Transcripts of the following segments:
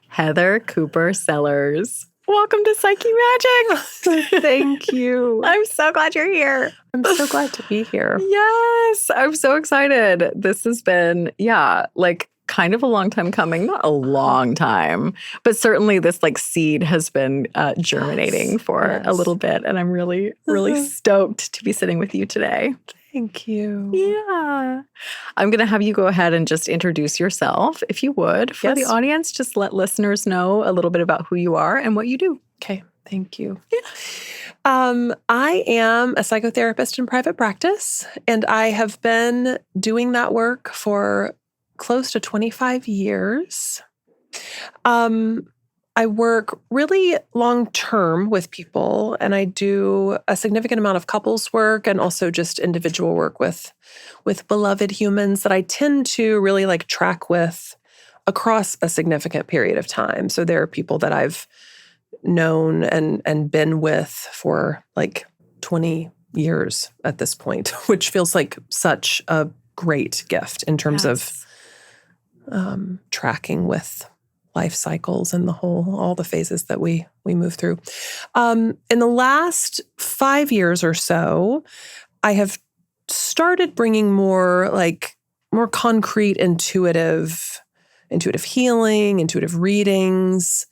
Heather Cooper Sellers. Welcome to Psyche Magic. Thank you. I'm so glad you're here. I'm so glad to be here. Yes, I'm so excited. This has been, kind of a long time coming. Not a long time, but certainly this seed has been germinating for a little bit. And I'm really, really stoked to be sitting with you today. Thank you. Yeah. I'm going to have you go ahead and just introduce yourself, if you would, for the audience. Just let listeners know a little bit about who you are and what you do. Okay. Thank you. Yeah. I am a psychotherapist in private practice, and I have been doing that work for close to 25 years. I work really long-term with people, and I do a significant amount of couples work and also just individual work with beloved humans that I tend to really track with across a significant period of time. So there are people that I've known and been with for 20 years at this point, which feels like such a great gift in terms of tracking with life cycles and all the phases that we move through. In the last 5 years or so, I have started bringing more concrete intuitive healing, intuitive readings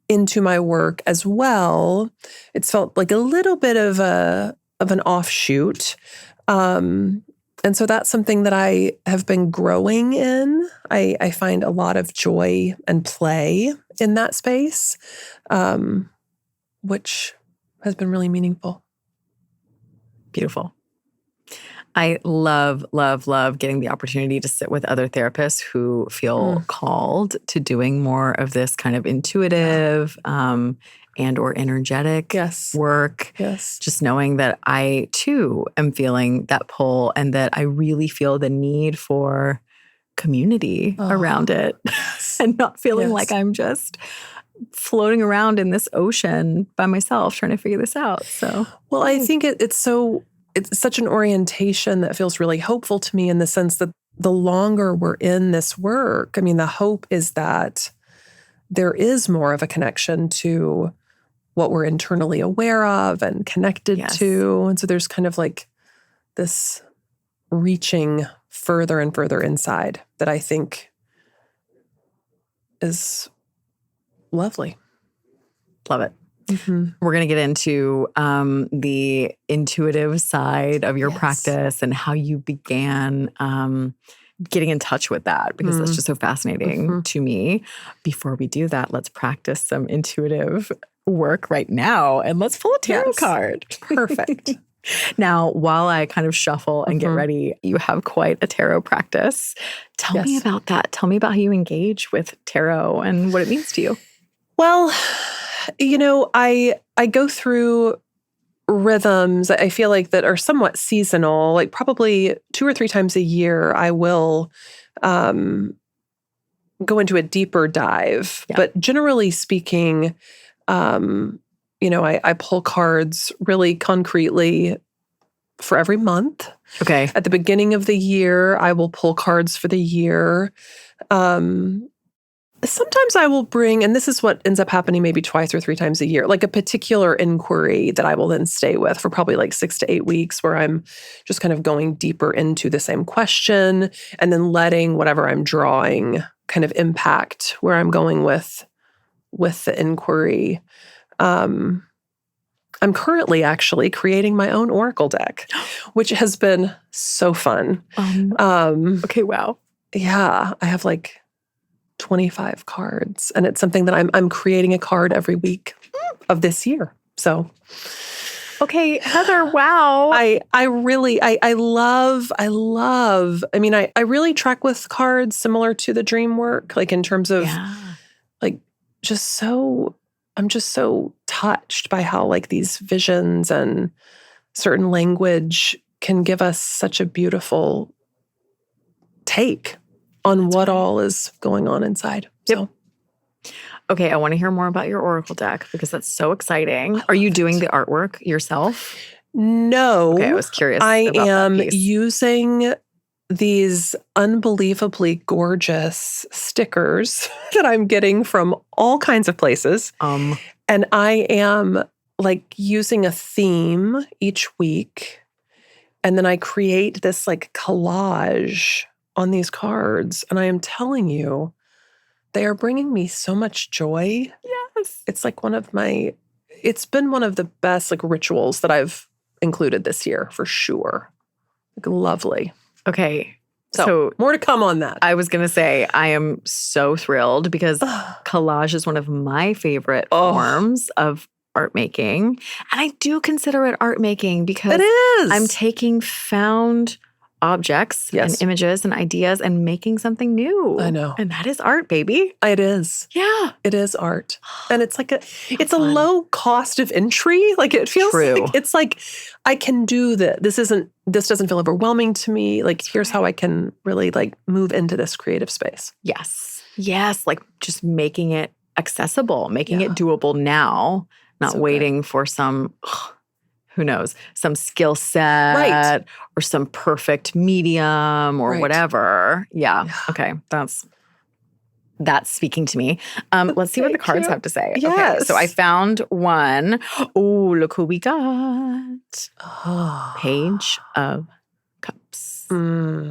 into my work as well. It's felt like a little bit of an offshoot. And so that's something that I have been growing in. I find a lot of joy and play in that space, which has been really meaningful. Beautiful. I love, love, love getting the opportunity to sit with other therapists who feel called to doing more of this kind of intuitive and or energetic work. Yes. Just knowing that I too am feeling that pull and that I really feel the need for community around it and not feeling like I'm just floating around in this ocean by myself trying to figure this out. So, well, I think it's such an orientation that feels really hopeful to me in the sense that the longer we're in this work, I mean, the hope is that there is more of a connection to what we're internally aware of and connected to. And so there's kind of this reaching further and further inside that I think is lovely. Love it. Mm-hmm. We're going to get into the intuitive side of your practice and how you began getting in touch with that, because that's just so fascinating to me. Before we do that, let's practice some intuitive work right now, and let's pull a tarot card. Perfect. Now, while I kind of shuffle and get ready, you have quite a tarot practice. Tell me about that. Tell me about how you engage with tarot and what it means to you. Well, I go through rhythms, I feel like, that are somewhat seasonal. Probably 2 or 3 times a year, I will go into a deeper dive. Yeah. But generally speaking, I pull cards really concretely for every month. Okay. At the beginning of the year, I will pull cards for the year. Sometimes I will bring, and this is what ends up happening maybe 2 or 3 times a year, a particular inquiry that I will then stay with for probably 6 to 8 weeks, where I'm just kind of going deeper into the same question and then letting whatever I'm drawing kind of impact where I'm going with the inquiry. I'm currently actually creating my own oracle deck, which has been so fun. Okay, wow. Yeah, I have 25 cards, and it's something that I'm creating a card every week of this year. So, okay, Heather, wow. I love, I mean, I really track with cards similar to the dream work, in terms of I'm just so touched by how these visions and certain language can give us such a beautiful take on what all is going on inside. So, okay, I want to hear more about your oracle deck because that's so exciting. Are you doing the artwork yourself? No. Okay, I was curious. I am using these unbelievably gorgeous stickers that I'm getting from all kinds of places. And I am like using a theme each week. And then I create this like collage on these cards. And I am telling you, they are bringing me so much joy. Yes. It's like it's been one of the best like rituals that I've included this year for sure. Like, lovely. Okay. So more to come on that. I was going to say, I am so thrilled because collage is one of my favorite forms of art making. And I do consider it art making because it is. I'm taking found objects and images and ideas and making something new. I know. And that is art, baby. It is. Yeah. It is art. And it's like it's a low cost of entry. Like it feels like it's like I can do that. This doesn't feel overwhelming to me. Like here's how I can really like move into this creative space. Yes. Yes. Like just making it accessible, making it doable now, not waiting for some who knows, some skill set or some perfect medium or whatever. Yeah. Okay. That's speaking to me. Let's see what the cards have to say. Yes. Okay. So I found one. Oh, look who we got. Page of Cups. Oh,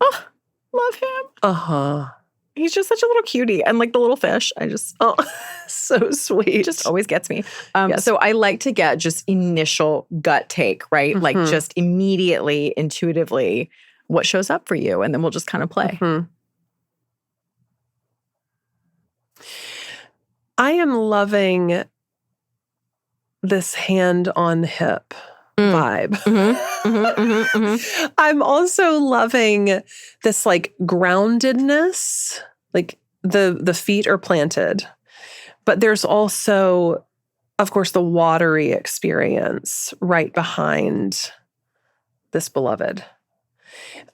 love him. Uh-huh. He's just such a little cutie. And like the little fish, so sweet. Just always gets me. So I like to get just initial gut take, right? Like just immediately, intuitively, what shows up for you. And then we'll just kind of play. I am loving this hand on hip vibe. I'm also loving this like groundedness, like the feet are planted, but there's also, of course, the watery experience right behind this beloved.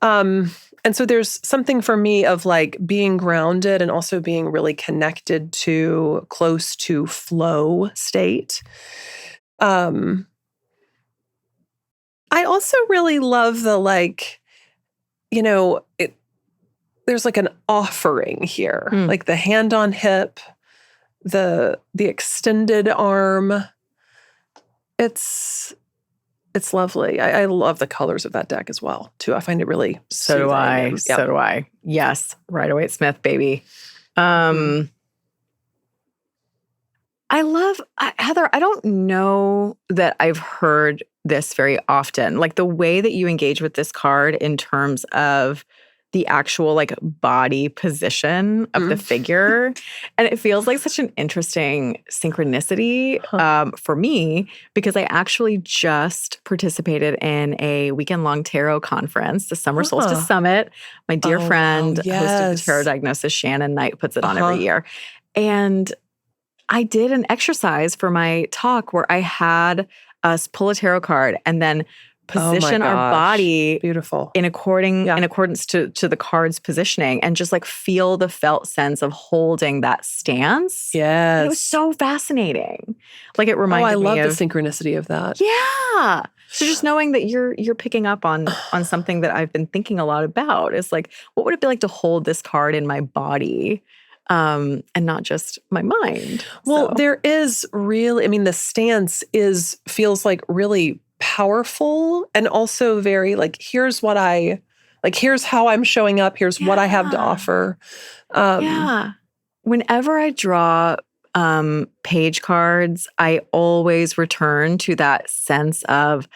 And so there's something for me of like being grounded and also being really connected to close to flow state. I also really love the like, there's like an offering here, like the hand on hip, the extended arm. It's lovely. I love the colors of that deck as well, too. I find it really So do I. So do I. Yes. Rider-Waite-Smith, baby. I love, Heather, I don't know that I've heard this very often. Like the way that you engage with this card in terms of the actual like body position of the figure. And it feels like such an interesting synchronicity for me because I actually just participated in a weekend-long tarot conference, the Summer Solstice Summit. My dear friend hosted the tarot diagnosis. Shannon Knight puts it on every year. And I did an exercise for my talk where I had us pull a tarot card and then position our body in accordance to the card's positioning and just like feel the felt sense of holding that stance. Yes. And it was so fascinating. Like it reminded me of— I love the synchronicity of that. Yeah. So just knowing that you're picking up on something that I've been thinking a lot about is like, what would it be like to hold this card in my body? And not just my mind. Well, there is really, the stance feels like really powerful and also very like, here's how I'm showing up. Here's what I have to offer. Whenever I draw page cards, I always return to that sense of,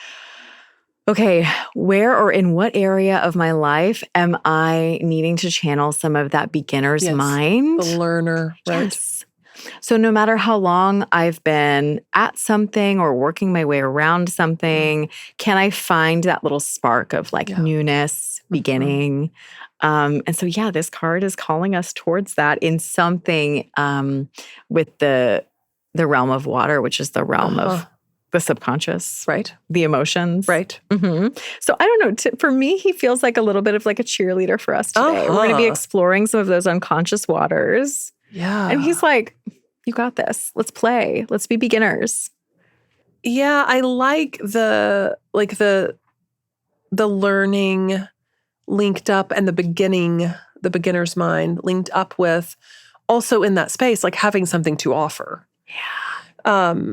okay, where or in what area of my life am I needing to channel some of that beginner's mind? The learner, right? Yes. So no matter how long I've been at something or working my way around something, can I find that little spark of like newness, beginning? And so, this card is calling us towards that in something with the realm of water, which is the realm of the subconscious, right? The emotions, right? So I don't know. For me, he feels like a little bit of like a cheerleader for us today. We're going to be exploring some of those unconscious waters. Yeah, and he's like, "You got this. Let's play. Let's be beginners." Yeah, I like the learning linked up, and the beginner's mind linked up with also in that space, like having something to offer. Yeah.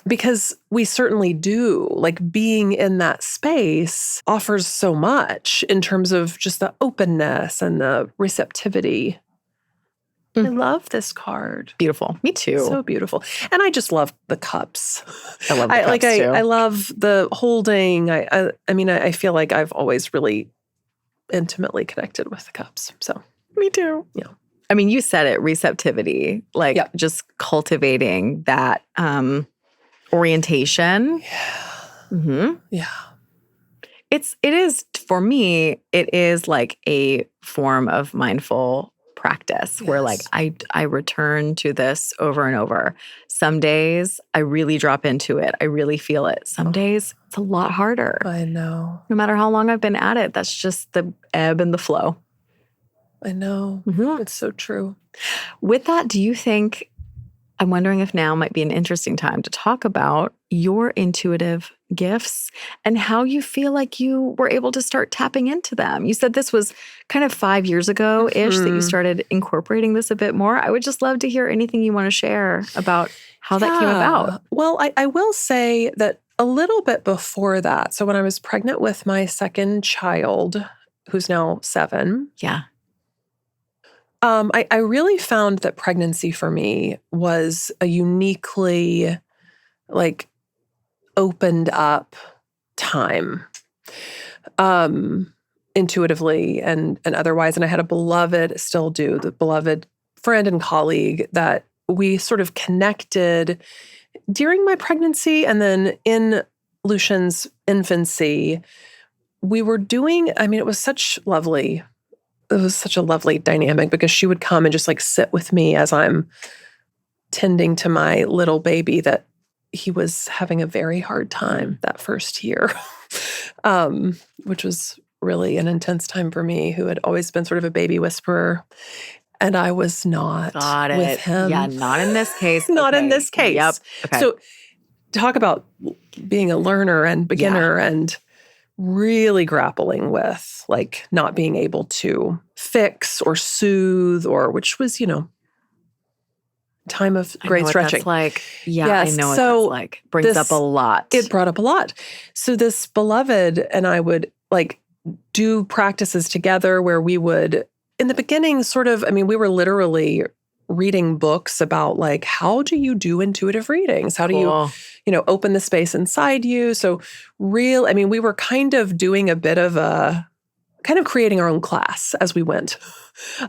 Because we certainly do. Like being in that space offers so much in terms of just the openness and the receptivity. I love this card. Beautiful. Me too. So beautiful. And I just love the cups. I love the cups too. I love the holding. I feel like I've always really intimately connected with the cups. So me too. Yeah. I mean, you said it, receptivity, like just cultivating that orientation. Yeah. Mm-hmm. Yeah. It is, for me, it is like a form of mindful practice where like I return to this over and over. Some days I really drop into it. I really feel it. Some days it's a lot harder. I know. No matter how long I've been at it, that's just the ebb and the flow. I know. Mm-hmm. It's so true. With that, do you think, I'm wondering if now might be an interesting time to talk about your intuitive gifts and how you feel like you were able to start tapping into them. You said this was kind of 5 years ago-ish that you started incorporating this a bit more. I would just love to hear anything you want to share about how that came about. Well, I will say that a little bit before that, so when I was pregnant with my second child, who's now 7, I really found that pregnancy for me was a uniquely like opened up time, intuitively and otherwise. And I had a beloved, still do, the beloved friend and colleague that we sort of connected during my pregnancy. And then in Lucian's infancy, we were doing, it was such a lovely dynamic because she would come and just like sit with me as I'm tending to my little baby that he was having a very hard time that first year, which was really an intense time for me, who had always been sort of a baby whisperer. And I was not with him. Yeah, not in this case. Not in this case. Yep. Okay. So talk about being a learner and beginner and really grappling with like not being able to fix or soothe which was, time of great stretching. That's like, yes, I know what that's like. Brings up a lot. It brought up a lot. So this beloved and I would like do practices together where we would, in the beginning, sort of, we were literally reading books about like, how do you do intuitive readings? How do you, open the space inside you? So we were kind of doing a bit of kind of creating our own class as we went.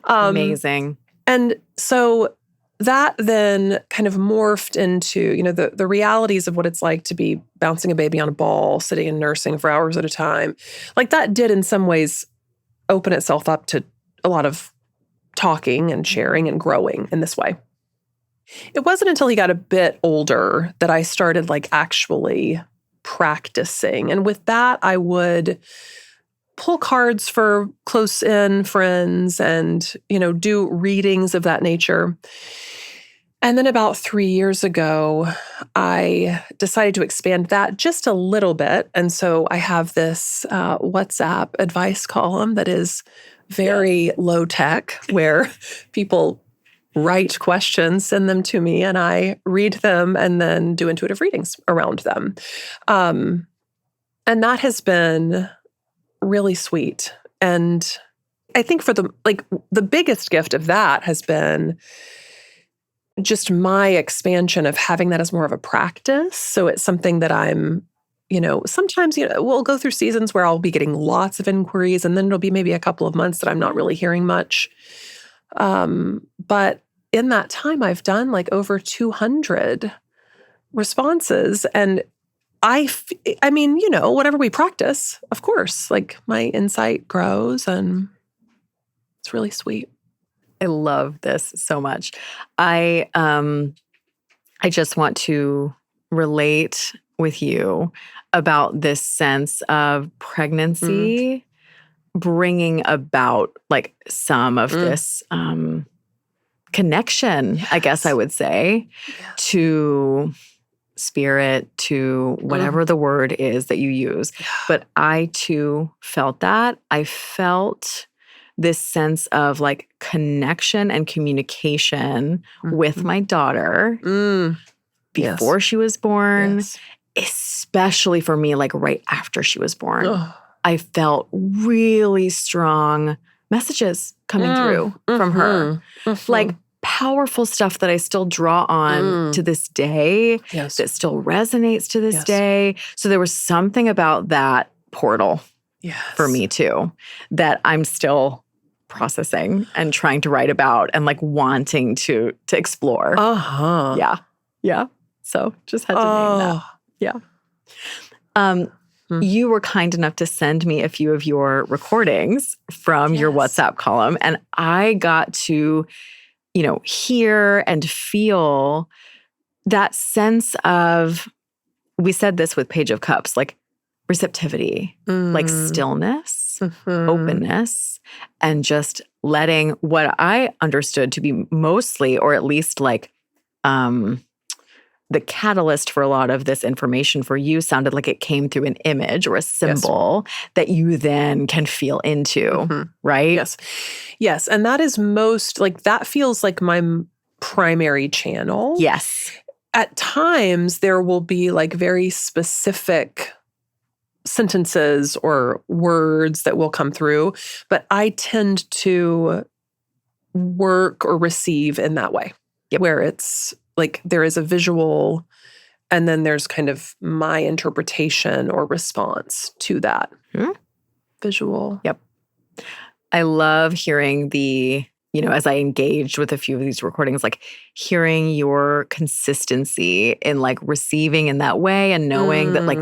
Amazing. And so that then kind of morphed into, the realities of what it's like to be bouncing a baby on a ball, sitting and nursing for hours at a time. Like that did in some ways open itself up to a lot of talking and sharing and growing in this way. It wasn't until he got a bit older that I started like actually practicing. And with that, I would pull cards for close-in friends and, do readings of that nature. And then about 3 years ago, I decided to expand that just a little bit. And so I have this WhatsApp advice column that is very low tech, where people write questions, send them to me, and I read them and then do intuitive readings around them. And that has been really sweet. And I think for the biggest gift of that has been just my expansion of having that as more of a practice. So it's something that I'm, sometimes, we'll go through seasons where I'll be getting lots of inquiries, and then it'll be maybe a couple of months that I'm not really hearing much. But in that time, I've done like over 200 responses. And whatever we practice, of course, like my insight grows, and it's really sweet. I love this so much. I just want to relate with you about this sense of pregnancy bringing about like some of this connection, I guess I would say, to spirit, to whatever the word is that you use. But I too felt that. I felt this sense of like connection and communication with my daughter before she was born, especially for me, like right after she was born. I felt really strong messages coming through from her. Like powerful stuff that I still draw on to this day, that still resonates to this day. So there was something about that portal for me too, that I'm still processing and trying to write about and like wanting to explore. Yeah. So just had to name that. Yeah. You were kind enough to send me a few of your recordings from your WhatsApp column, and I got to, hear and feel that sense of, we said this with Page of Cups, like receptivity, like stillness, openness, and just letting what I understood to be mostly, or at least like, the catalyst for a lot of this information for you sounded like it came through an image or a symbol that you then can feel into, right? Yes. And that is that feels like my primary channel. Yes. At times, there will be like very specific sentences or words that will come through, but I tend to work or receive in that way, where it's like there is a visual and then there's kind of my interpretation or response to that visual. Yep. I love hearing as I engaged with a few of these recordings, like hearing your consistency in like receiving in that way and knowing that like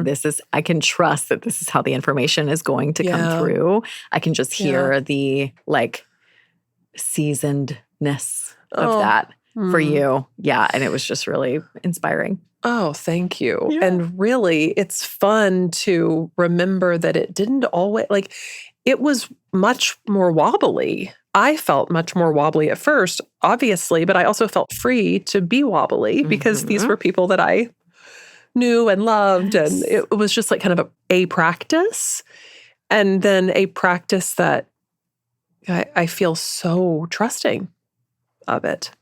I can trust that this is how the information is going to come through. I can just hear the like seasonedness of that for you. Yeah. And it was just really inspiring. Oh, thank you. Yeah. And really, it's fun to remember that it didn't always, like, it was much more wobbly. I felt much more wobbly at first, obviously, but I also felt free to be wobbly because these were people that I knew and loved. And it was just like kind of a practice. And then a practice that I feel so trusting of it.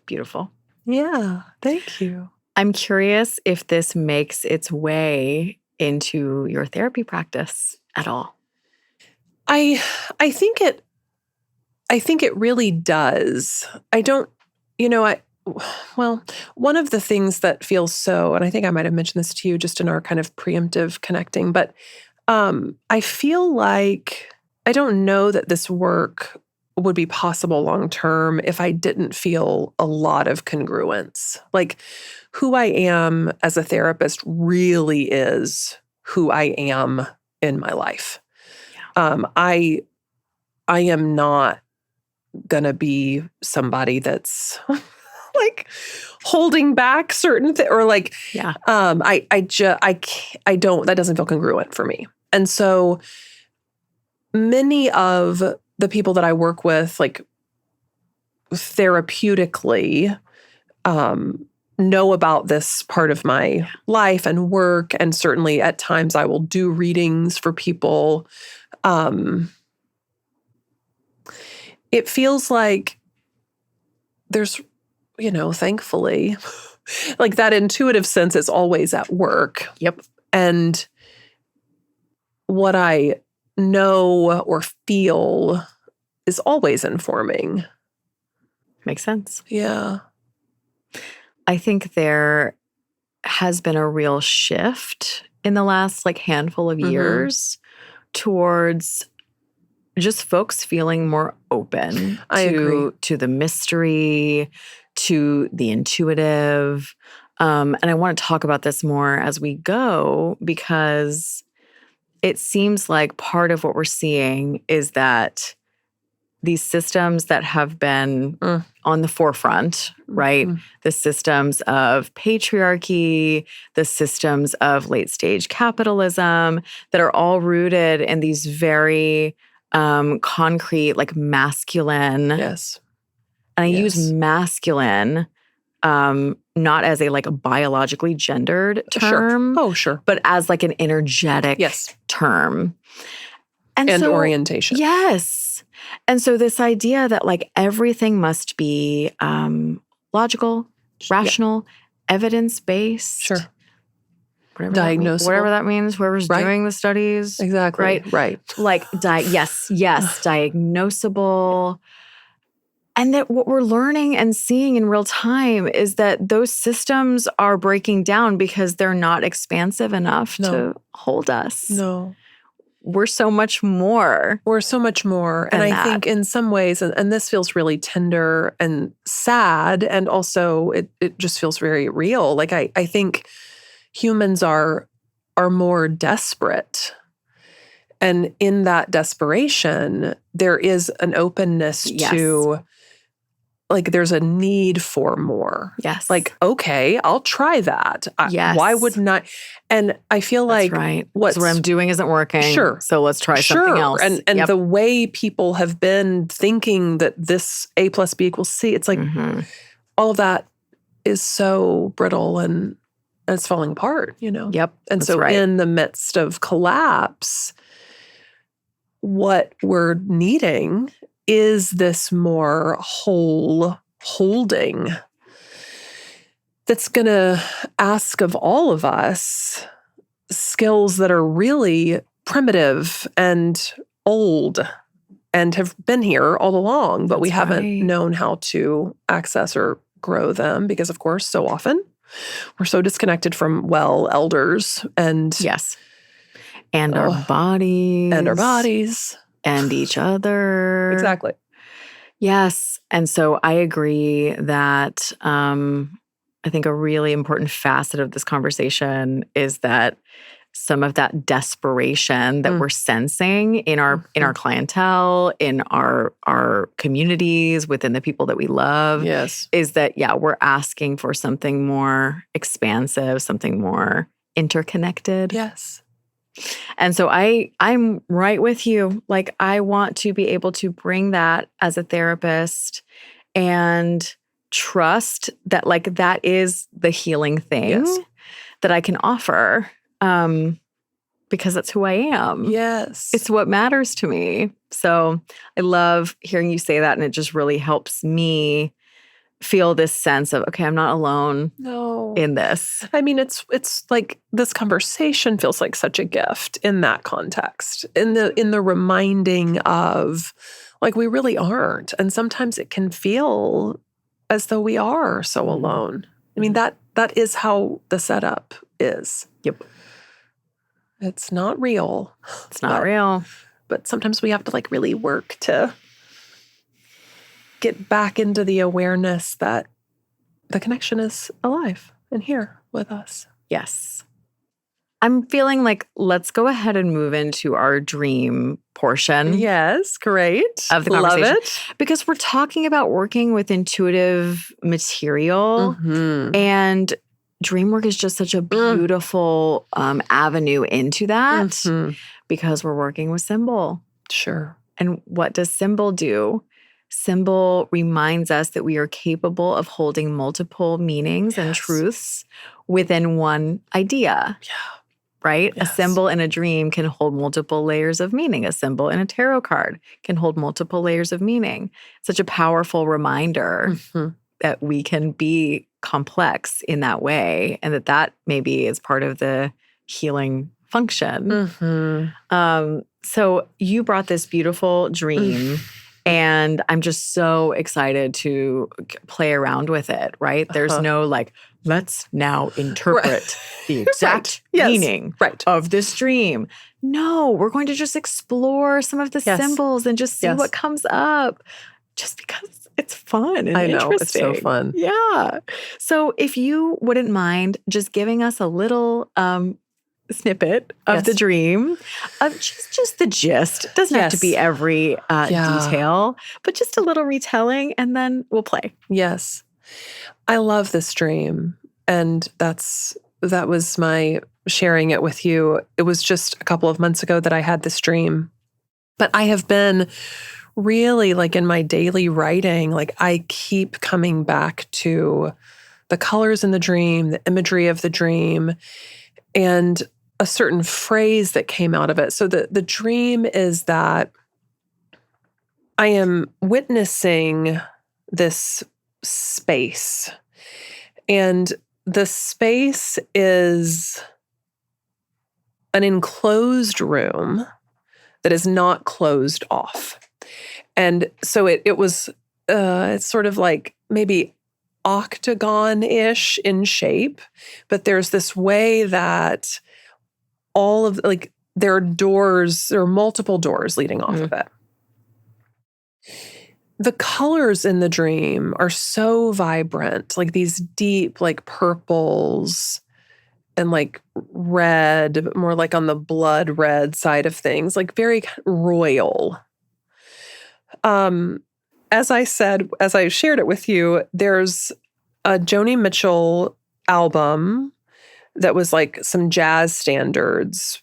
Beautiful. Yeah. Thank you. I'm curious if this makes its way into your therapy practice at all. I think it really does. One of the things that feels so, and I think I might have mentioned this to you just in our kind of preemptive connecting, but I feel like I don't know that this work would be possible long-term if I didn't feel a lot of congruence. Like who I am as a therapist really is who I am in my life. Yeah. I am not going to be somebody that's like holding back certain things or like, I don't, that doesn't feel congruent for me. And so many of the people that I work with, like therapeutically, know about this part of my life and work. And certainly at times I will do readings for people. It feels like there's, thankfully, like that intuitive sense is always at work. Yep. And what I know or feel is always informing. Makes sense. Yeah. I think there has been a real shift in the last like handful of years towards just folks feeling more open to the mystery, to the intuitive. And I want to talk about this more as we go because it seems like part of what we're seeing is that these systems that have been on the forefront, right? The systems of patriarchy, the systems of late stage capitalism that are all rooted in these very concrete, like masculine. Yes. And I use masculine not as a like a biologically gendered term, Sure. Oh, sure. but as like an energetic term. And so, orientation. Yes. And so this idea that like everything must be logical, rational, evidence-based. Sure. Diagnosable. Whatever that means, whoever's doing the studies. Exactly. Right. Like, yes, diagnosable. And that what we're learning and seeing in real time is that those systems are breaking down because they're not expansive enough to hold us. No. We're so much more. And I think in some ways, and this feels really tender and sad, and also it just feels very real. Like I think humans are more desperate. And in that desperation, there is an openness to, like, there's a need for more. Yes. Like, okay, I'll try that. Why wouldn't I? And I feel like what I'm doing isn't working. Sure. So let's try something else. And the way people have been thinking that this A plus B equals C, it's like all of that is so brittle and it's falling apart, Yep. And so in the midst of collapse, what we're needing is this more whole holding that's going to ask of all of us skills that are really primitive and old and have been here all along, but we haven't known how to access or grow them because, of course, so often we're so disconnected from elders and and our bodies and each other. Exactly. Yes. And so I agree that I think a really important facet of this conversation is that some of that desperation that we're sensing in our clientele, in our communities, within the people that we love, is that we're asking for something more expansive, something more interconnected. Yes. And so I'm right with you. Like, I want to be able to bring that as a therapist and trust that like that is the healing thing that I can offer. Because that's who I am. Yes. It's what matters to me. So I love hearing you say that. And it just really helps me feel this sense of, okay, I'm not alone in this. I mean, it's like this conversation feels like such a gift in that context, in the reminding of like, we really aren't. And sometimes it can feel as though we are so alone. I mean, that is how the setup is. Yep. It's not real. It's not real. But sometimes we have to like really work to get back into the awareness that the connection is alive and here with us. Yes. I'm feeling like let's go ahead and move into our dream portion. Yes, great. Of the conversation. Love it. Because we're talking about working with intuitive material, and dream work is just such a beautiful avenue into that because we're working with symbol. Sure. And what does symbol do? Symbol reminds us that we are capable of holding multiple meanings and truths within one idea. Yeah. Right? Yes. A symbol in a dream can hold multiple layers of meaning. A symbol in a tarot card can hold multiple layers of meaning. Such a powerful reminder that we can be complex in that way, and that maybe is part of the healing function. So you brought this beautiful dream, and I'm just so excited to play around with it, right? There's no like, let's now interpret the exact meaning of this dream. No, we're going to just explore some of the symbols and just see what comes up, just because it's fun and interesting. I know, it's so fun. Yeah. So if you wouldn't mind just giving us a little snippet of the dream, of just the gist. It doesn't have to be every detail, but just a little retelling, and then we'll play. Yes. I love this dream, and that was my sharing it with you. It was just a couple of months ago that I had this dream, but I have been really like in my daily writing, like I keep coming back to the colors in the dream, the imagery of the dream, and a certain phrase that came out of it. So the dream is that I am witnessing this space, and the space is an enclosed room that is not closed off. And so it was, it's sort of like maybe octagon-ish in shape, but there's this way that all of, like, there are multiple doors leading off of it. The colors in the dream are so vibrant, like these deep, like purples and like red, but more like on the blood red side of things, like very royal. As I said, as I shared it with you, there's a Joni Mitchell album that was like some jazz standards,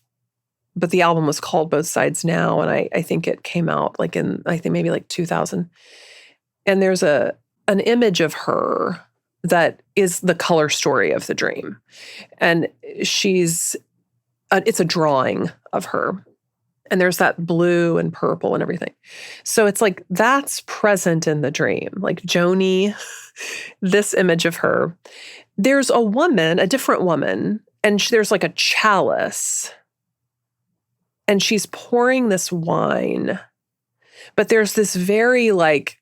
but the album was called Both Sides Now, and I think it came out like in, I think maybe like 2000. And there's an image of her that is the color story of the dream. And it's a drawing of her. And there's that blue and purple and everything. So it's like that's present in the dream. Like Joni, this image of her. There's a woman, a different woman, and there's like a chalice. And she's pouring this wine. But there's this very like,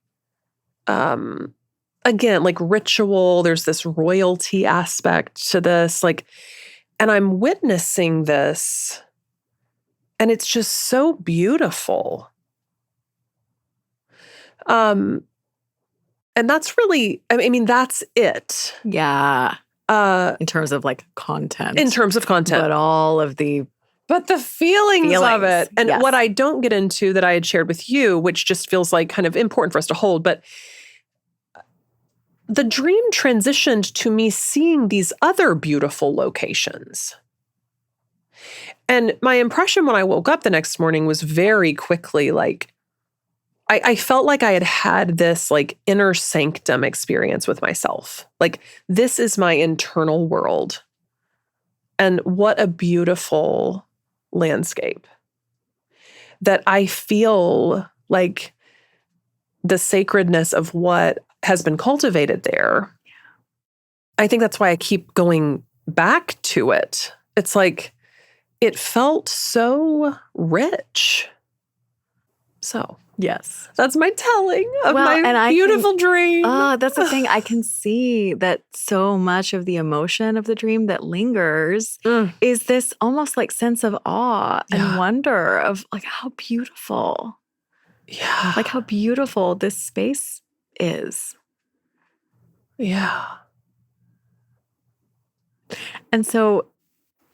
again, like ritual. There's this royalty aspect to this. Like, and I'm witnessing this. And it's just so beautiful. And that's really, I mean, that's it. Yeah. In terms of like content. In terms of content. But all of the... But the feelings of it. And yes. What I don't get into that I had shared with you, which just feels like kind of important for us to hold, but the dream transitioned to me seeing these other beautiful locations. And my impression when I woke up the next morning was very quickly like, I felt like I had this like inner sanctum experience with myself. Like, this is my internal world. And what a beautiful landscape. That I feel like the sacredness of what has been cultivated there. I think that's why I keep going back to it. It's like, it felt so rich. So, yes. That's my telling of my beautiful dream. Oh, that's the thing. I can see that so much of the emotion of the dream that lingers is this almost like sense of awe and wonder of like how beautiful. Yeah. Like how beautiful this space is. Yeah. And so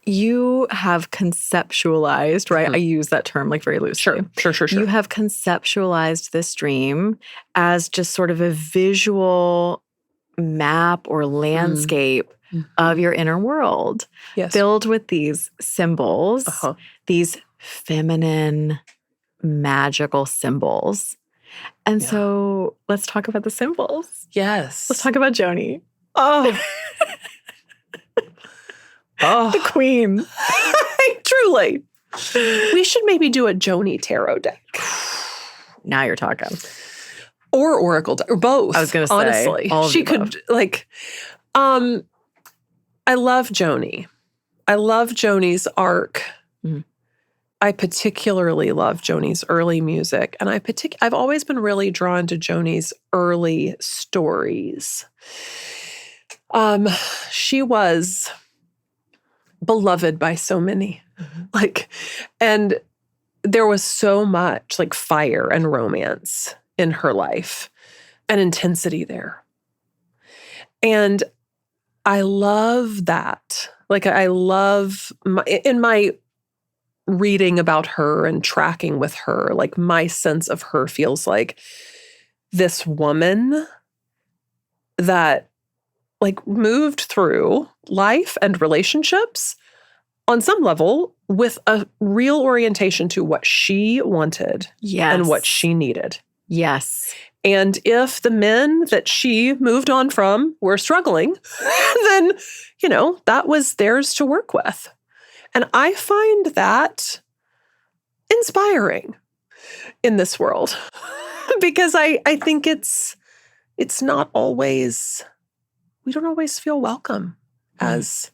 you have conceptualized, right? I use that term like very loosely. Sure. You have conceptualized this dream as just sort of a visual map or landscape of your inner world, filled with these symbols, these feminine, magical symbols. And so let's talk about the symbols. Yes. Let's talk about Joni. Oh. The queen. Truly. We should maybe do a Joni tarot deck. Now you're talking. Or oracle deck, or both. I was going to say. Honestly. She could, like, I love Joni. I love Joni's arc. I particularly love Joni's early music. And I've always been really drawn to Joni's early stories. She was beloved by so many. Like, and there was so much like fire and romance in her life and intensity there. And I love that. Like, I love in my reading about her and tracking with her, like my sense of her feels like this woman that like moved through life and relationships on some level with a real orientation to what she wanted and what she needed. Yes. And if the men that she moved on from were struggling, then, that was theirs to work with. And I find that inspiring in this world because I think it's not always, we don't always feel welcome as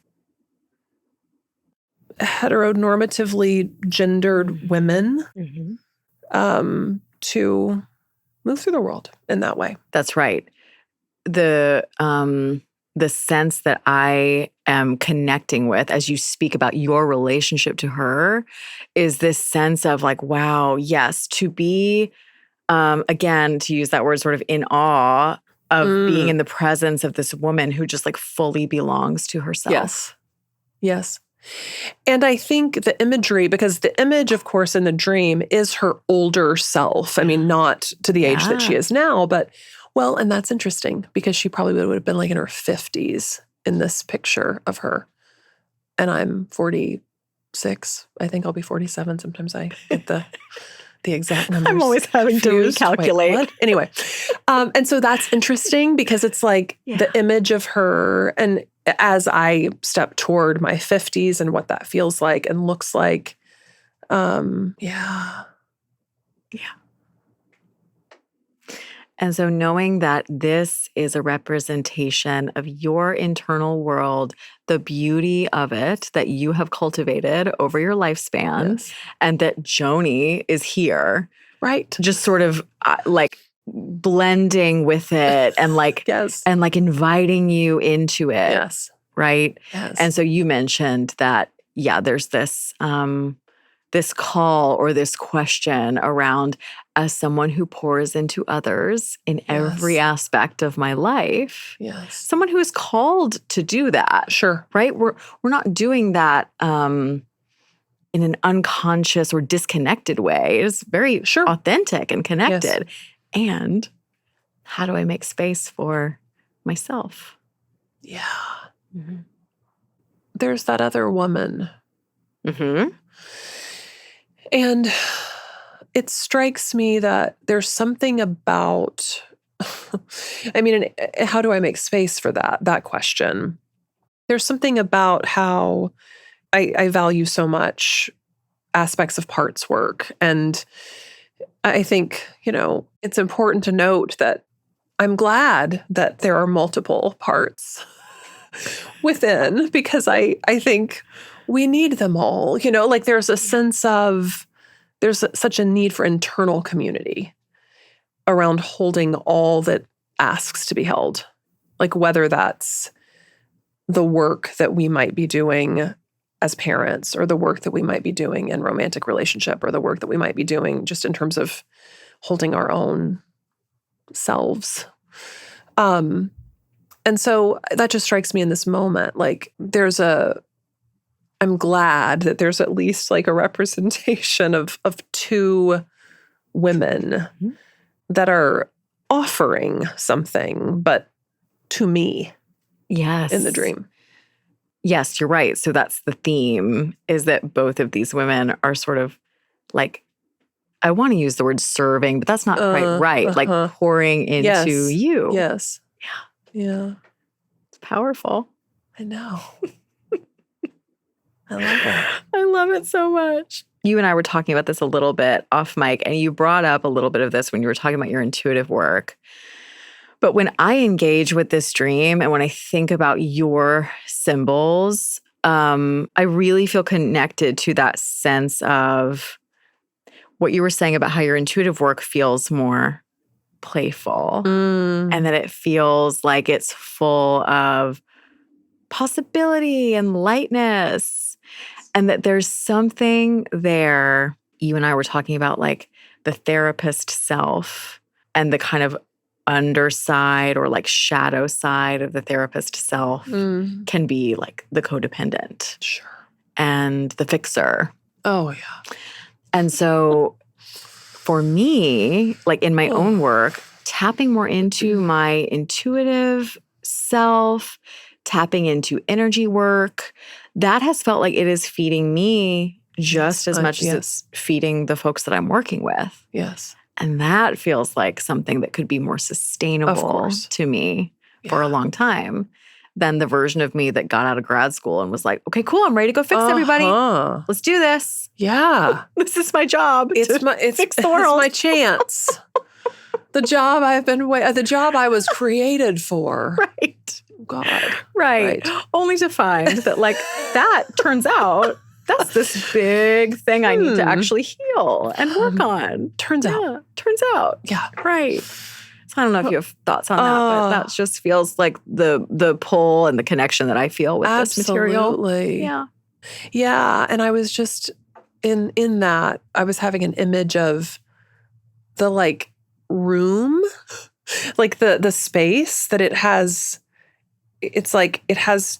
heteronormatively gendered women to move through the world in that way. That's right. The sense that I am connecting with as you speak about your relationship to her is this sense of like, wow, yes, to be, again, to use that word, sort of in awe of being in the presence of this woman who just like fully belongs to herself. Yes. Yes. And I think the imagery, because the image, of course, in the dream is her older self. I mean, not to the age that she is now, but well, and that's interesting because she probably would have been like in her 50s in this picture of her. And I'm 46. I think I'll be 47. Sometimes I get the exact numbers. I'm always having to recalculate. Wait, anyway, and so that's interesting because it's like the image of her. And as I step toward my 50s and what that feels like and looks like, yeah. And so knowing that this is a representation of your internal world, the beauty of it that you have cultivated over your lifespan, and that Joni is here. Right. Just sort of like blending with it and like, and like inviting you into it. Yes. Right. Yes. And so you mentioned that, there's this, this call or this question around, as someone who pours into others in every aspect of my life, someone who is called to do that. Sure. Right? We're not doing that in an unconscious or disconnected way. It's very authentic and connected. And how do I make space for myself? Yeah. There's that other woman. And it strikes me that there's something about, I mean, how do I make space for that question? There's something about how I value so much aspects of parts work. And I think, it's important to note that I'm glad that there are multiple parts within because I think we need them all. Like there's a sense of, there's such a need for internal community around holding all that asks to be held. Like whether that's the work that we might be doing as parents or the work that we might be doing in romantic relationship or the work that we might be doing just in terms of holding our own selves. And so that just strikes me in this moment. Like I'm glad that there's at least like a representation of two women that are offering something, but to me, in the dream. Yes, you're right. So that's the theme, is that both of these women are sort of like, I want to use the word serving, but that's not quite right. Like pouring into you. Yes. Yeah. It's powerful. I know. I love it. I love it so much. You and I were talking about this a little bit off mic, and you brought up a little bit of this when you were talking about your intuitive work. But when I engage with this dream and when I think about your symbols, I really feel connected to that sense of what you were saying about how your intuitive work feels more playful and that it feels like it's full of possibility and lightness. And that there's something there. You and I were talking about like the therapist self and the kind of underside or like shadow side of the therapist self can be like the codependent. Sure. And the fixer. Oh, yeah. And so for me, like in my own work, tapping more into my intuitive self, tapping into energy work, that has felt like it is feeding me just as much as it's feeding the folks that I'm working with. Yes. And that feels like something that could be more sustainable to me for a long time than the version of me that got out of grad school and was like, okay, cool, I'm ready to go fix everybody. Let's do this. Yeah. This is my job. It's fix the world. It's my chance. The job the job I was created for. Right. God. Right. Only to find that that turns out that's this big thing I need to actually heal and work on. Turns out. Yeah. Right. So I don't know if you have thoughts on that, but that just feels like the pull and the connection that I feel with this material. Absolutely. Yeah. Yeah. And I was just in that, I was having an image of the room, the space that it has. It's like it has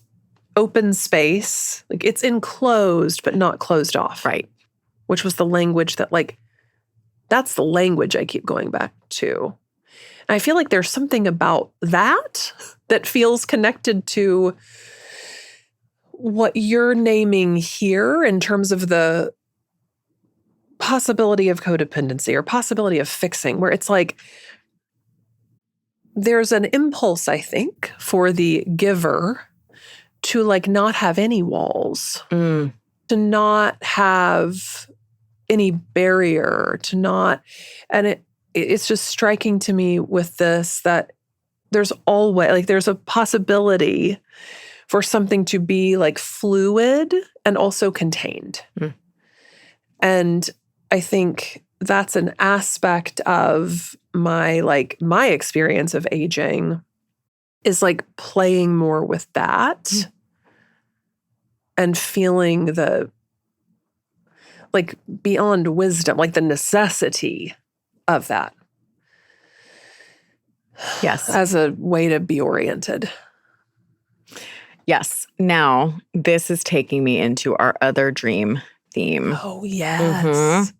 open space. Like it's enclosed, but not closed off. Right. Which was the language that that's the language I keep going back to. And I feel like there's something about that feels connected to what you're naming here in terms of the possibility of codependency or possibility of fixing, where it's like there's an impulse, I think, for the giver to not have any walls, to not have any barrier, to not, and it's just striking to me with this that there's always, there's a possibility for something to be fluid and also contained. And I think that's an aspect of my experience of aging is playing more with that and feeling the beyond wisdom, the necessity of that. Yes. As a way to be oriented. Yes. Now, this is taking me into our other dream theme. Oh, yes.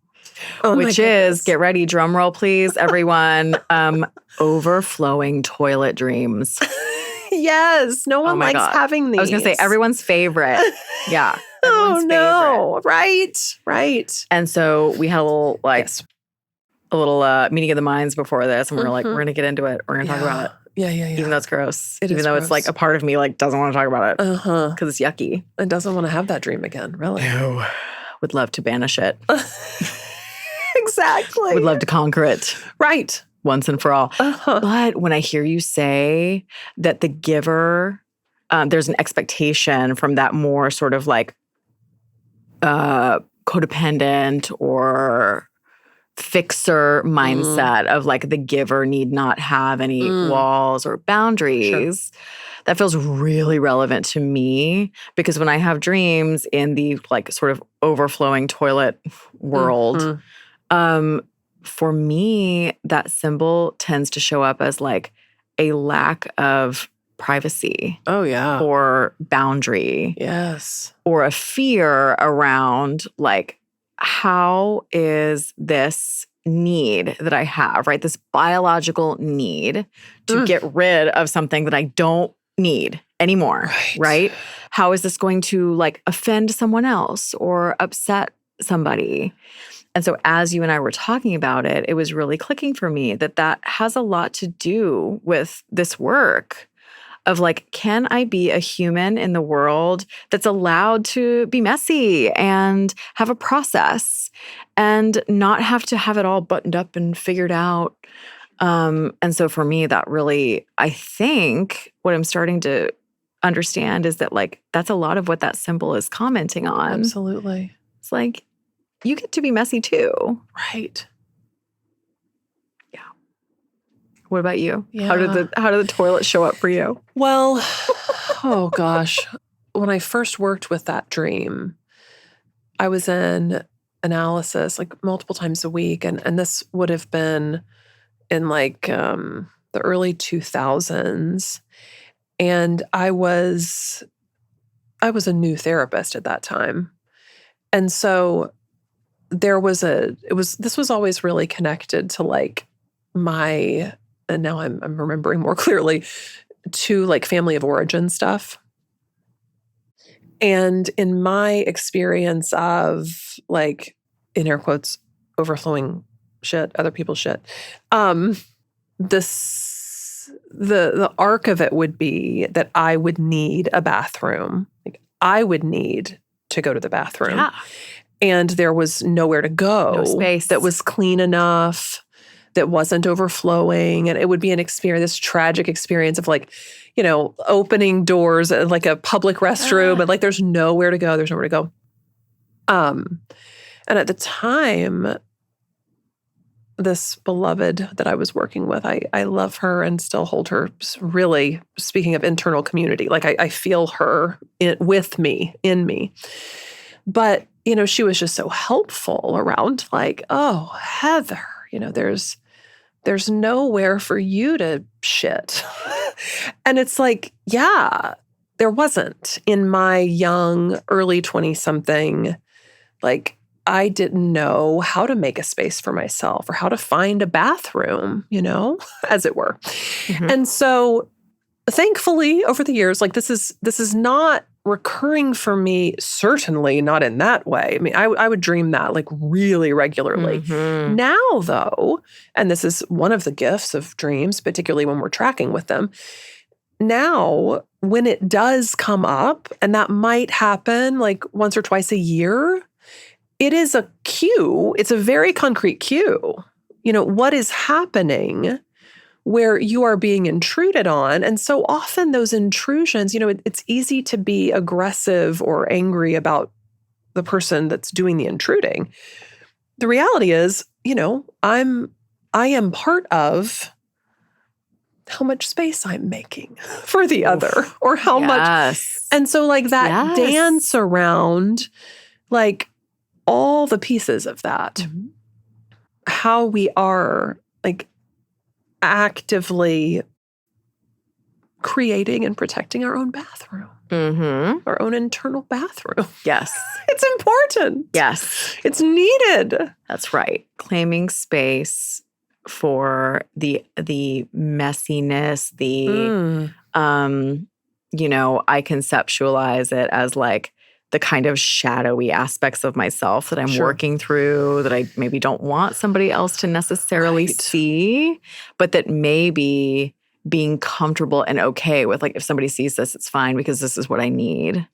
Which is, get ready, drum roll, please, everyone, overflowing toilet dreams. Yes. No one likes having these. I was going to say everyone's favorite. Yeah. Everyone's favorite. Right. And so we had a little, a little meeting of the minds before this. And we were like, we're going to get into it. We're going to talk about it. Yeah. Even though it's gross. Even though it's a part of me doesn't want to talk about it. Because it's yucky. And doesn't want to have that dream again, really. No. Would love to banish it. Exactly. Would love to conquer it. Right. Once and for all. But when I hear you say that the giver, there's an expectation from that more sort of codependent or fixer mindset of the giver need not have any walls or boundaries. Sure. That feels really relevant to me because when I have dreams in the sort of overflowing toilet world, for me, that symbol tends to show up as a lack of privacy. Oh, yeah. Or boundary. Yes. Or a fear around how is this need that I have, right? This biological need to get rid of something that I don't need anymore, right? How is this going to offend someone else or upset somebody? And so as you and I were talking about it, it was really clicking for me that has a lot to do with this work of can I be a human in the world that's allowed to be messy and have a process and not have to have it all buttoned up and figured out? And so for me, that really, I think what I'm starting to understand is that that's a lot of what that symbol is commenting on. Absolutely. It's you get to be messy too. Right. Yeah. What about you? Yeah. How did the toilet show up for you? Well, oh gosh. When I first worked with that dream, I was in analysis multiple times a week. And this would have been in the early 2000s. And I was a new therapist at that time. And so this was always really connected to my, and now I'm remembering more clearly, to family of origin stuff. And in my experience of in air quotes, overflowing shit, other people's shit. The arc of it would be that I would need a bathroom. Like I would need to go to the bathroom. Yeah. And there was nowhere to go. No space. That was clean enough, that wasn't overflowing. And it would be this tragic experience of like, opening doors at like a public restroom and like there's nowhere to go. There's nowhere to go. And at the time, this beloved that I was working with, I love her and still hold her, really, speaking of internal community, like I feel her with me, in me. But, she was just so helpful around like, oh, Heather, there's nowhere for you to shit. And it's like, yeah, there wasn't in my young, early 20-something, like, I didn't know how to make a space for myself or how to find a bathroom, as it were. Mm-hmm. And so thankfully over the years, like this is not recurring for me, certainly not in that way. I mean, I would dream that like really regularly. Mm-hmm. Now though, and this is one of the gifts of dreams, particularly when we're tracking with them, now when it does come up, and that might happen like once or twice a year, it is a cue. It's a very concrete cue. What is happening where you are being intruded on. And so often those intrusions, it's easy to be aggressive or angry about the person that's doing the intruding. The reality is, I am part of how much space I'm making for the other or how much. And so like that dance around like all the pieces of that, mm-hmm. how we are like actively creating and protecting our own bathroom, mm-hmm. our own internal bathroom. Yes. It's important. Yes. It's needed. That's right. Claiming space for the messiness, I conceptualize it as like the kind of shadowy aspects of myself that I'm working through that I maybe don't want somebody else to necessarily see, but that maybe being comfortable and okay with like, if somebody sees this, it's fine because this is what I need.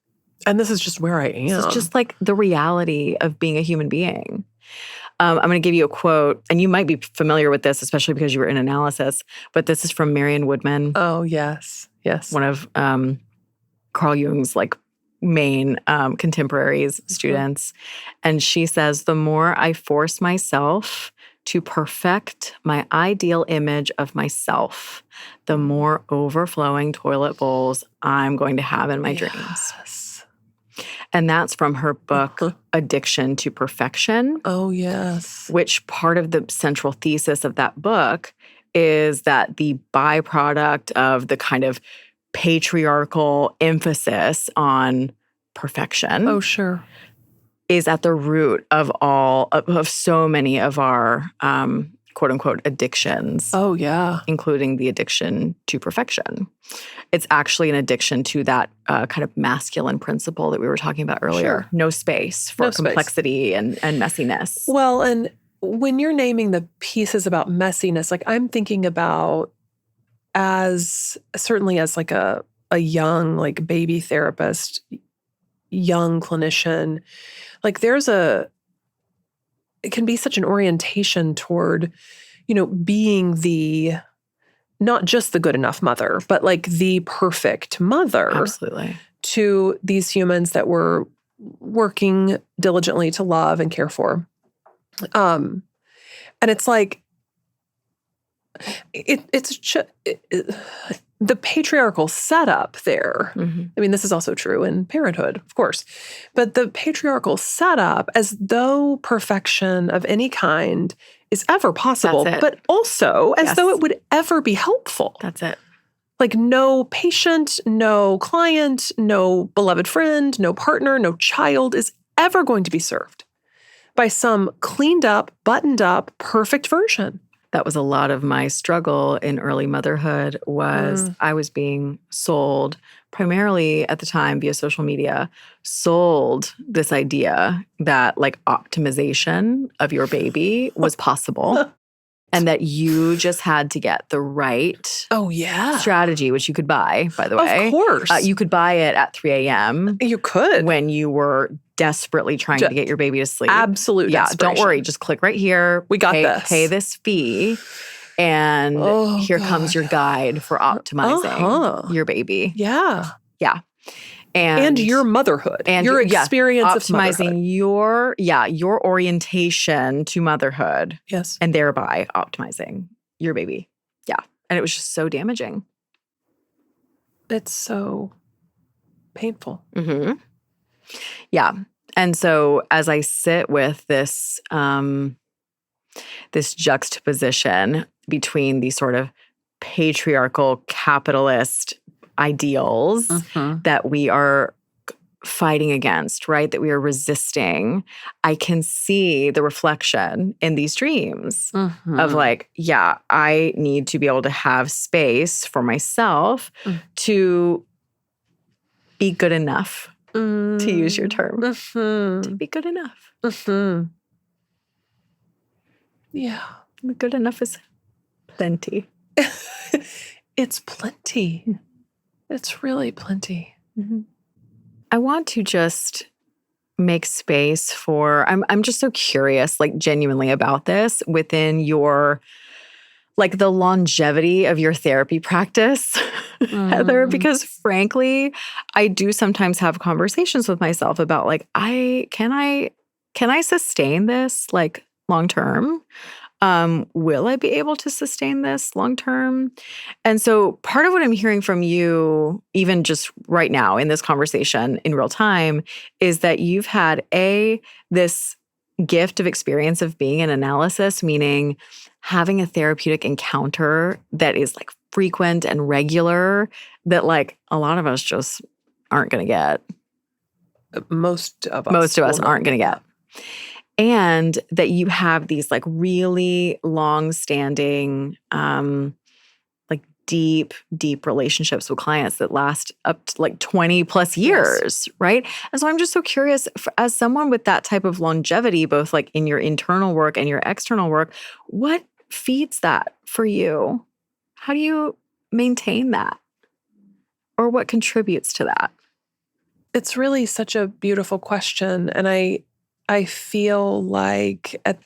And this is just where I am. This is just like the reality of being a human being. I'm going to give you a quote, and you might be familiar with this, especially because you were in analysis, but this is from Marion Woodman. Oh, yes. Yes. One of Carl Jung's like main contemporaries, students. And she says, the more I force myself to perfect my ideal image of myself, the more overflowing toilet bowls I'm going to have in my dreams. And that's from her book, Addiction to Perfection. Oh, yes. Which part of the central thesis of that book is that the byproduct of the kind of patriarchal emphasis on perfection. Oh, sure. Is at the root of of so many of our quote unquote addictions. Oh, yeah. Including the addiction to perfection. It's actually an addiction to that kind of masculine principle that we were talking about earlier. Sure. No space for complexity and messiness. Well, and when you're naming the pieces about messiness, like I'm thinking about certainly as like a young, like baby therapist, young clinician, like it can be such an orientation toward, being not just the good enough mother, but like the perfect mother. Absolutely. To these humans that we're working diligently to love and care for. And it's like, the patriarchal setup there. Mm-hmm. I mean, this is also true in parenthood, of course, but the patriarchal setup as though perfection of any kind is ever possible, but also as though it would ever be helpful. That's it. Like no patient, no client, no beloved friend, no partner, no child is ever going to be served by some cleaned up, buttoned up, perfect version. that was a lot of my struggle in early motherhood was I was being sold, primarily at the time via social media, sold this idea that like optimization of your baby was possible. And that you just had to get the right strategy, which you could buy, by the way. Of course. You could buy it at 3 a.m. You could. When you were desperately trying to get your baby to sleep. Absolute desperation. Don't worry. Just click right here. We got this. Pay this fee. And here comes your guide for optimizing your baby. Yeah. Yeah. And your motherhood. And your experience of optimizing your orientation to motherhood. Yes. And thereby optimizing your baby. Yeah. And it was just so damaging. It's so painful. Mm-hmm. Yeah. And so as I sit with this this juxtaposition between these sort of patriarchal capitalist ideals that we are fighting against, right? That we are resisting. I can see the reflection in these dreams of like, yeah, I need to be able to have space for myself to be good enough, to use your term, to be good enough. Yeah. Good enough is plenty. It's plenty. It's really plenty. I want to just make space for, I'm just so curious, like genuinely about this within your, like the longevity of your therapy practice, Heather, because frankly, I do sometimes have conversations with myself about like, can I sustain this like long term? Will I be able to sustain this long term? And so part of what I'm hearing from you, even just right now in this conversation in real time, is that you've had this gift of experience of being an analysis, meaning having a therapeutic encounter that is like frequent and regular that like a lot of us just aren't going to get. Most of us aren't going to get. And that you have these like really long-standing, like deep relationships with clients that last up to like 20 plus years, right? And so I'm just so curious, as someone with that type of longevity, both like in your internal work and your external work, what feeds that for you? How do you maintain that? Or what contributes to that? It's really such a beautiful question. And I feel like in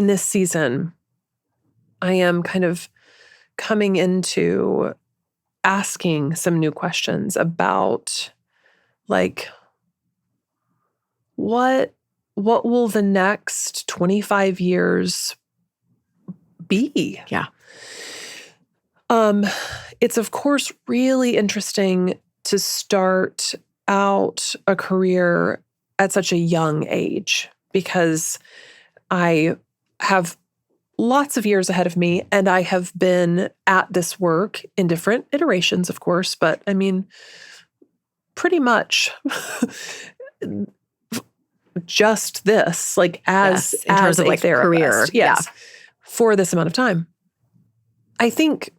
this season, I am kind of coming into asking some new questions about like, what will the next 25 years be? Yeah. It's of course really interesting to start out a career at such a young age because I have lots of years ahead of me and I have been at this work in different iterations, of course, but I mean, pretty much just this, like as in terms of like therapist, career, for this amount of time. I think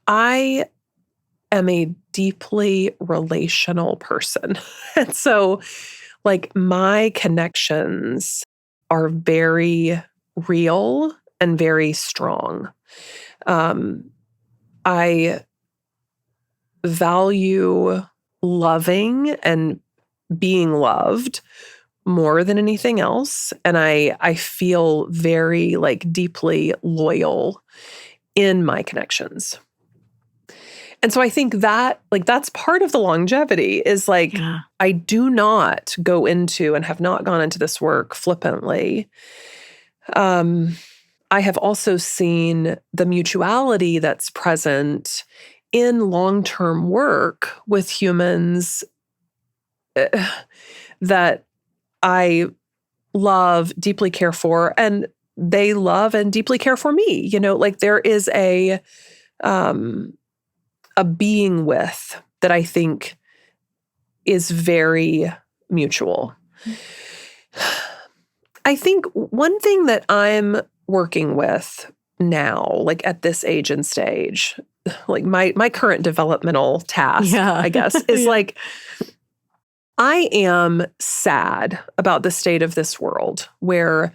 I am a deeply relational person. And so like my connections are very real and very strong. I value loving and being loved more than anything else. And I feel very like deeply loyal in my connections. And so I think that like that's part of the longevity is like I do not go into and have not gone into this work flippantly. I have also seen the mutuality that's present in long-term work with humans that I love, deeply care for, and they love and deeply care for me. You know, like there is a being with that I think is very mutual. I think one thing that I'm working with now, like at this age and stage, like my current developmental task, I guess, is like, I am sad about the state of this world where,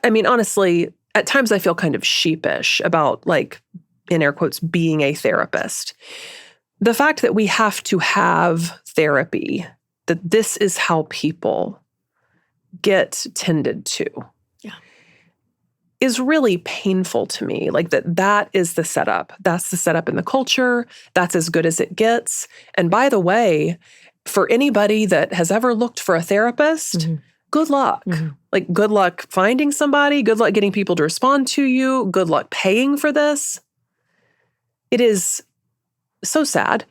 I mean, honestly, at times I feel kind of sheepish about, like, in air quotes, being a therapist. The fact that we have to have therapy, that this is how people get tended to, is really painful to me. Like that is the setup. That's the setup in the culture. That's as good as it gets. And by the way, for anybody that has ever looked for a therapist, good luck. Like, good luck finding somebody. Good luck getting people to respond to you. Good luck paying for this. It is so sad.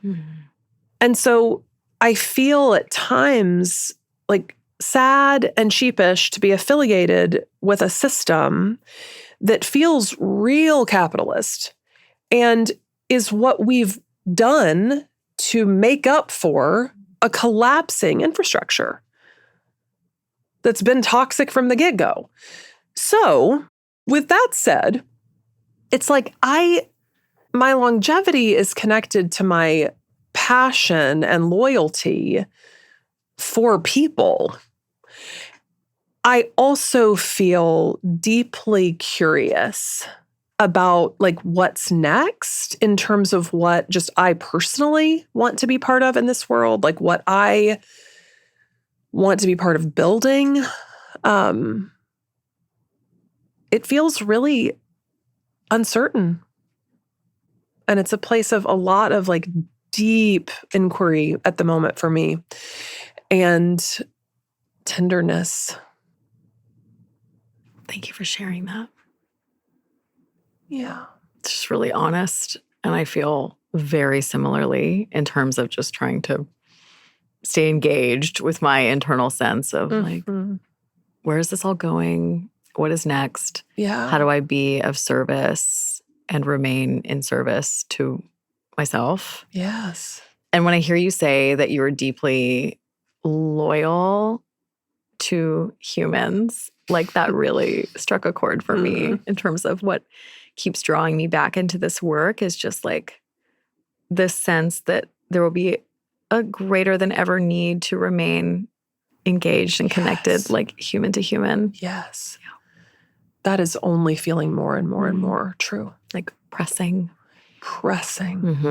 And so I feel at times like sad and sheepish to be affiliated with a system that feels real capitalist and is what we've done to make up for a collapsing infrastructure that's been toxic from the get-go. So, with that said, it's like my longevity is connected to my passion and loyalty for people. I also feel deeply curious about like what's next in terms of what just I personally want to be part of in this world, like what I want to be part of building. It feels really uncertain. And it's a place of a lot of like deep inquiry at the moment for me and tenderness. Thank you for sharing that. Yeah. It's just really honest. And I feel very similarly in terms of just trying to stay engaged with my internal sense of like, where is this all going? What is next? Yeah. How do I be of service and remain in service to myself? Yes. And when I hear you say that you are deeply loyal to humans, like that really struck a chord for me in terms of what keeps drawing me back into this work is just like this sense that there will be a greater than ever need to remain engaged and connected, like human to human. Yes. Yeah. That is only feeling more and more and more true. Like pressing. Pressing.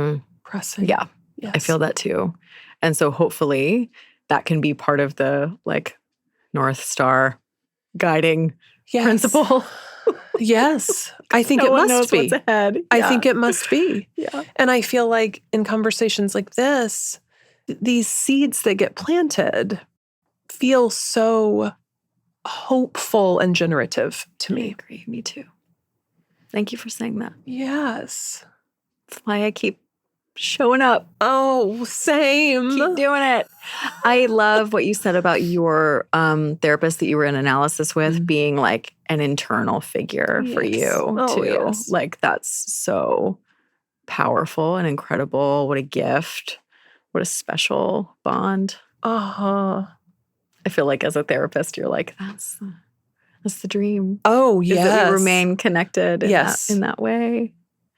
Yeah. Yes. I feel that too. And so hopefully that can be part of the like North Star guiding principle. Yes. I think no it one must knows be. What's ahead. Yeah. I think it must be. Yeah. And I feel like in conversations like this, these seeds that get planted feel so hopeful and generative to me. I agree. Me too. Thank you for saying that. Yes. That's why I keep showing up. Oh, same. Keep doing it. I love what you said about your therapist that you were in analysis with being like an internal figure for you too. Yes. Like that's so powerful and incredible. What a gift. What a special bond. I feel like as a therapist, you're like, that's the dream. Oh, yes. Is that we remain connected in that way.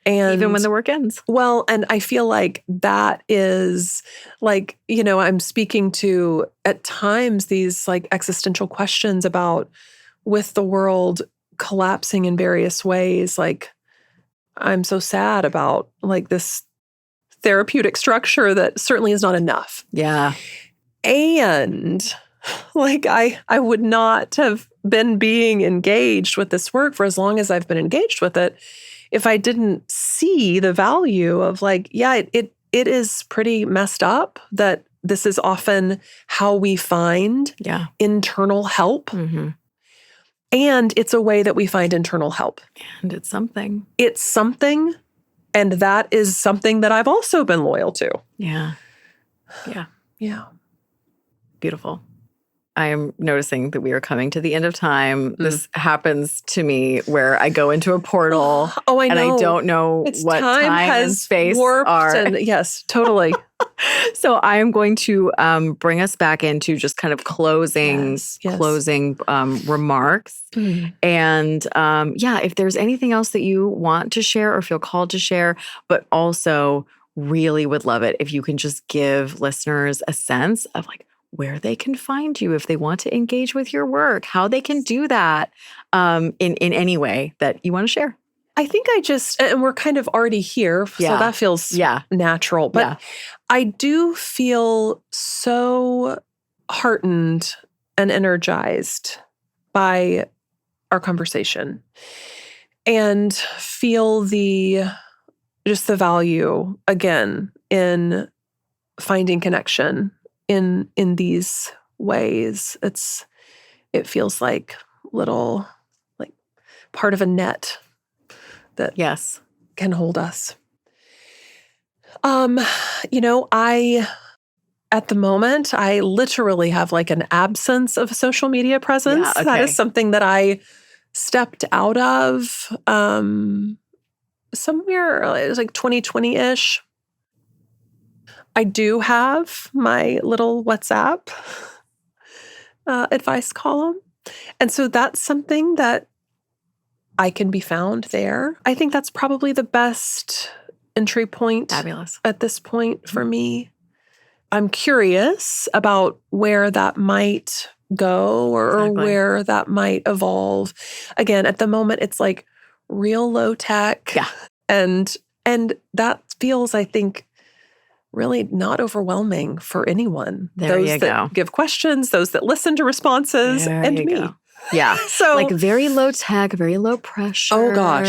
And even when the work ends. Well, and I feel like that is like, you know, I'm speaking to at times these like existential questions about with the world collapsing in various ways. Like, I'm so sad about like this therapeutic structure that certainly is not enough. Yeah. And like, I would not have been being engaged with this work for as long as I've been engaged with it if I didn't see the value of like, it is pretty messed up that this is often how we find internal help. And it's a way that we find internal help. And it's something. It's something. And that is something that I've also been loyal to. Yeah. Yeah. Yeah. Beautiful. I am noticing that we are coming to the end of time. This happens to me where I go into a portal I and know. I don't know what time and space are. Yes, totally. So I am going to bring us back into just kind of closing remarks. And if there's anything else that you want to share or feel called to share, but also really would love it if you can just give listeners a sense of like where they can find you if they want to engage with your work, how they can do that in any way that you want to share. I think and we're kind of already here, so that feels natural. But I do feel so heartened and energized by our conversation and feel the value again in finding connection in these ways. It feels like little, like part of a net that can hold us. At the moment, I literally have like an absence of social media presence. Yeah, okay. That is something that I stepped out of somewhere, it was like 2020-ish. I do have my little WhatsApp advice column. And so that's something that I can be found there. I think that's probably the best entry point at this point for me. I'm curious about where that might go or where that might evolve. Again, at the moment, it's like real low tech. Yeah. And that feels, I think, really not overwhelming for anyone. Those that give questions, those that listen to responses, and me. Go. Yeah. So like very low tech, very low pressure. Oh gosh.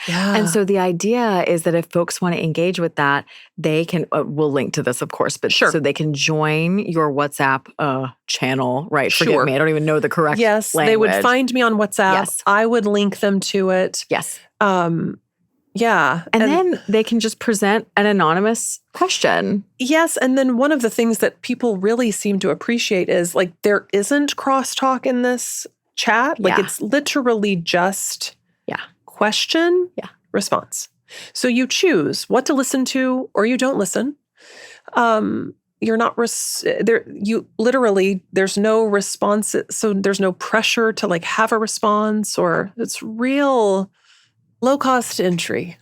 Yeah. And so the idea is that if folks want to engage with that, they can, we'll link to this, of course, but so they can join your WhatsApp channel, right? Forgive me. I don't even know the correct language. They would find me on WhatsApp. Yes. I would link them to it. Yes. Yeah. And then they can just present an anonymous question. Yes. And then one of the things that people really seem to appreciate is like there isn't crosstalk in this chat. Like it's literally just question, response. So you choose what to listen to or you don't listen. You're not there's no response. So there's no pressure to like have a response, or it's real low cost entry.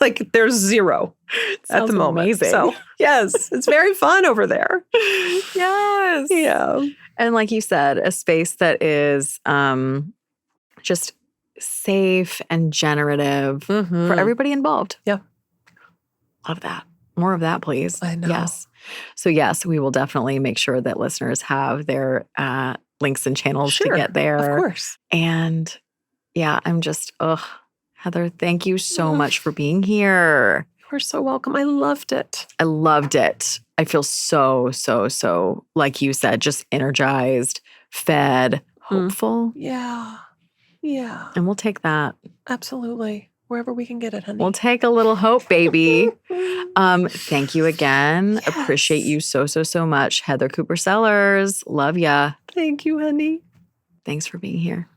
Like there's zero at the moment. Amazing. So yes, it's very fun over there. Yes. Yeah. And like you said, a space that is just safe and generative for everybody involved. Yeah. Love that. More of that, please. I know. Yes. So yes, we will definitely make sure that listeners have their links and channels to get there. Of course. And I'm just, Heather, thank you so much for being here. You're so welcome. I loved it. I feel so, like you said, just energized, fed, hopeful. Yeah. Yeah. And we'll take that. Absolutely. Wherever we can get it, honey. We'll take a little hope, baby. Thank you again. Yes. Appreciate you so much. Heather Cooper Sellers. Love ya. Thank you, honey. Thanks for being here.